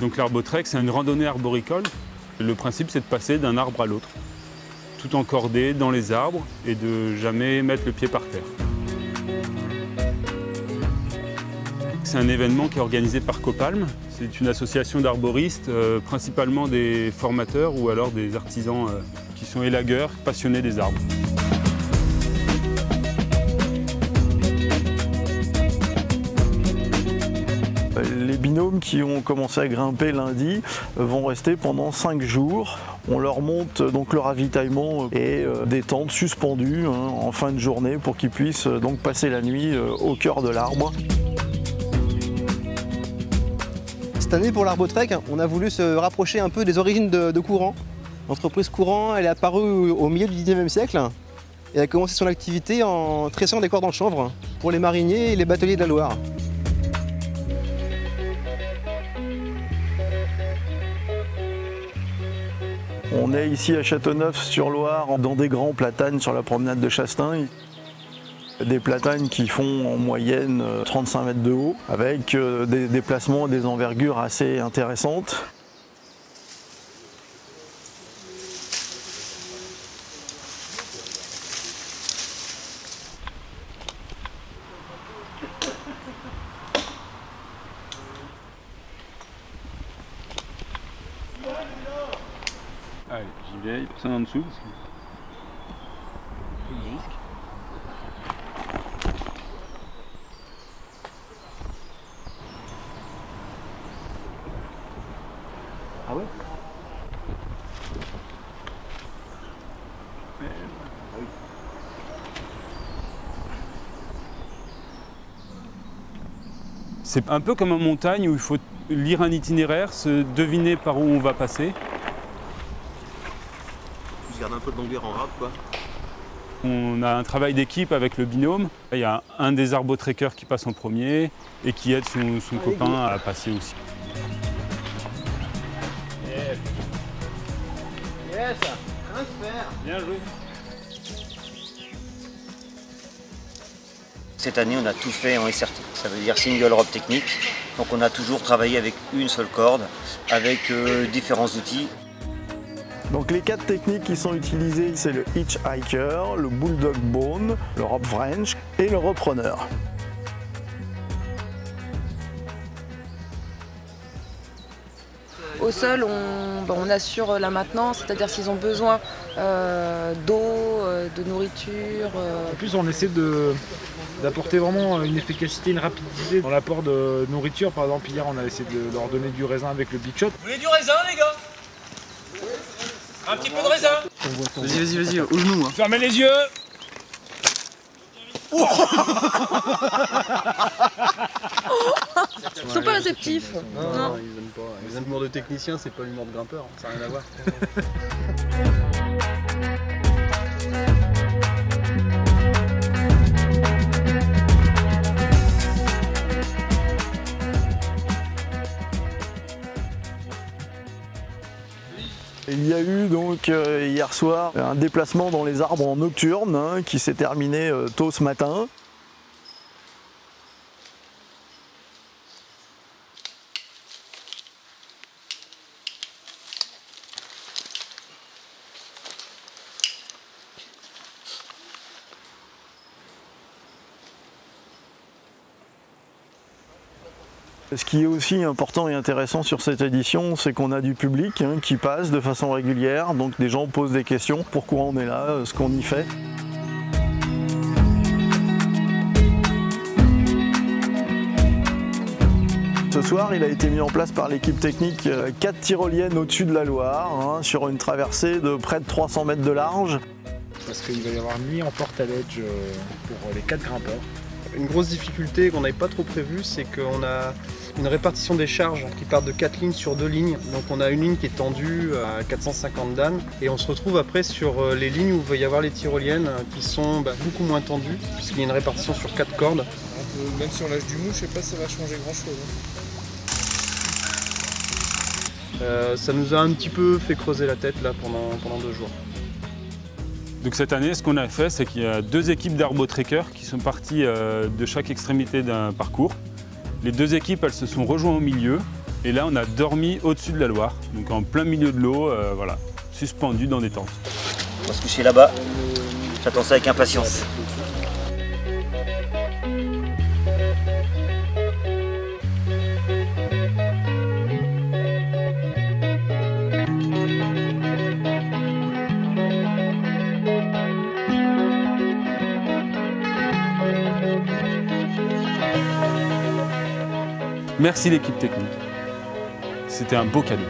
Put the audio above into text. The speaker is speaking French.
Donc l'Arbotrek, c'est une randonnée arboricole. Le principe, c'est de passer d'un arbre à l'autre, tout encordé dans les arbres et de jamais mettre le pied par terre. C'est un événement qui est organisé par Copalm. C'est une association d'arboristes, principalement des formateurs ou alors des artisans qui sont élagueurs, passionnés des arbres. Les binômes qui ont commencé à grimper lundi vont rester pendant 5 jours. On leur monte donc le ravitaillement et des tentes suspendues en fin de journée pour qu'ils puissent donc passer la nuit au cœur de l'arbre. Cette année pour l'Arbotrek, on a voulu se rapprocher un peu des origines de Courant. L'entreprise Courant, elle est apparue au milieu du 19e siècle et a commencé son activité en tressant des cordes en chanvre pour les mariniers et les bateliers de la Loire. On est ici à Châteauneuf-sur-Loire dans des grands platanes sur la promenade de Chastin. Des platanes qui font en moyenne 35 mètres de haut avec des déplacements et des envergures assez intéressantes. Allez, j'y vais, il y a personne en dessous. Ah ouais? C'est un peu comme en montagne où il faut lire un itinéraire, se deviner par où on va passer. Je garde un peu de longueur en rade quoi. On a un travail d'équipe avec le binôme. Il y a un des arbotrekkers qui passe en premier et qui aide son copain à passer aussi. Yes, transfert. Bien joué. Cette année, on a tout fait en SRT, ça veut dire Single Rope Technique. Donc on a toujours travaillé avec une seule corde, avec différents outils. Donc les 4 techniques qui sont utilisées, c'est le hitchhiker, le bulldog bone, le rope French et le rope runner. Au sol, on assure la maintenance, c'est-à-dire s'ils ont besoin d'eau, de nourriture. En plus, on essaie d'apporter vraiment une efficacité, une rapidité dans l'apport de nourriture. Par exemple, hier, on a essayé de leur donner du raisin avec le Big Shot. Vous voulez du raisin, les gars? Un petit peu de raisin. Vas-y, au genou. Fermez les yeux. Ils sont pas réceptifs. Non. ils aiment pas. Les humours de technicien, c'est pas l'humour de grimpeur, ça n'a rien à voir. Il y a eu donc hier soir un déplacement dans les arbres en nocturne qui s'est terminé tôt ce matin. Ce qui est aussi important et intéressant sur cette édition, c'est qu'on a du public qui passe de façon régulière, donc des gens posent des questions, pourquoi on est là, ce qu'on y fait. Ce soir, il a été mis en place par l'équipe technique 4 tyroliennes au-dessus de la Loire, sur une traversée de près de 300 mètres de large. Parce qu'il va y avoir nuit en porte-à-ledge pour les 4 grimpeurs. Une grosse difficulté qu'on n'avait pas trop prévue, c'est qu'on a une répartition des charges qui part de 4 lignes sur 2 lignes. Donc on a une ligne qui est tendue à 450 Dan et on se retrouve après sur les lignes où il va y avoir les tyroliennes qui sont beaucoup moins tendues puisqu'il y a une répartition sur 4 cordes. Même si on lâche du mou, je sais pas si ça va changer grand chose. Ça nous a un petit peu fait creuser la tête là pendant 2 jours. Donc cette année, ce qu'on a fait, c'est qu'il y a 2 équipes d'arbotrekkers qui sont parties de chaque extrémité d'un parcours. Les 2 équipes, elles se sont rejointes au milieu Et là, on a dormi au-dessus de la Loire, donc en plein milieu de l'eau, voilà, suspendu dans des tentes. On va se coucher là-bas. J'attends ça avec impatience. Merci l'équipe technique. C'était un beau cadeau.